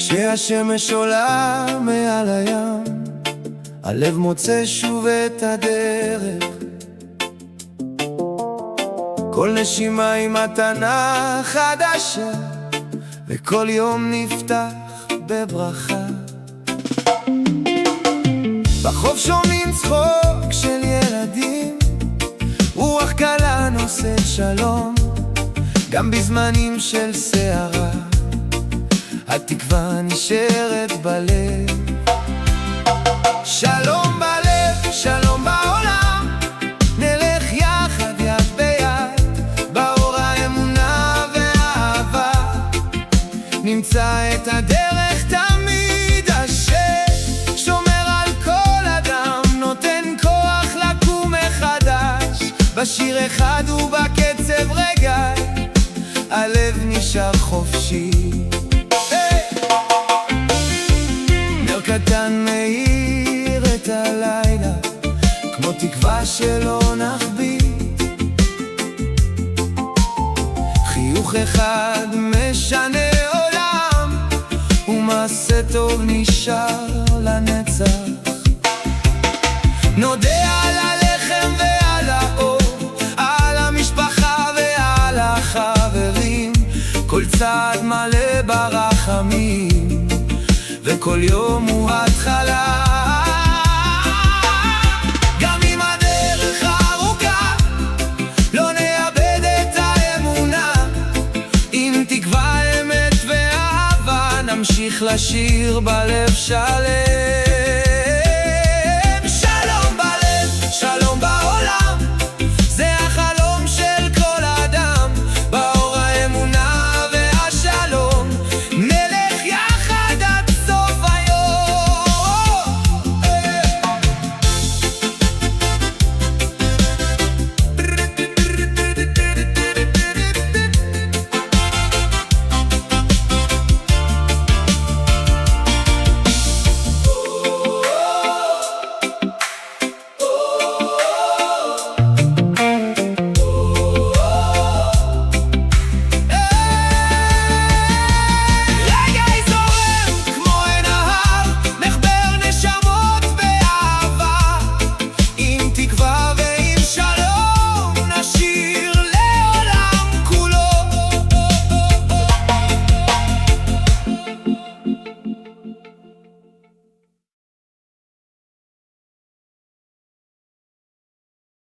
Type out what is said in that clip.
כשהשמש עולה מעל הים, הלב מוצא שוב את הדרך. כל נשימה היא מתנה חדשה, וכל יום נפתח בברכה. בחוף שומעים צחוק של ילדים, רוח קלה נושאת שלום. גם בזמנים של סערה, התקווה נשארת בלב. שלום בלב, שלום בעולם, נלך יחד יד ביד, באור האמונה והאהבה, נמצא את הדרך תמיד. השם שומר על כל אדם, נותן כוח לקום מחדש. בשיר אחד ובקצב רגע, הלב נשאר חופשי. נר קטן מאיר את הלילה, כמו תקווה שלא נחביא. חיוך אחד משנה עולם, ומעשה טוב נשאר לנצח. נודה על הלחם ועל האור, על המשפחה ועל החברים. כל צעד מלא ברחמים, וכל יום הוא התחלה. גם אם הדרך ארוכה, לא נאבד את האמונה. עם תקווה, אמת ואהבה, נמשיך לשיר בלב שלם.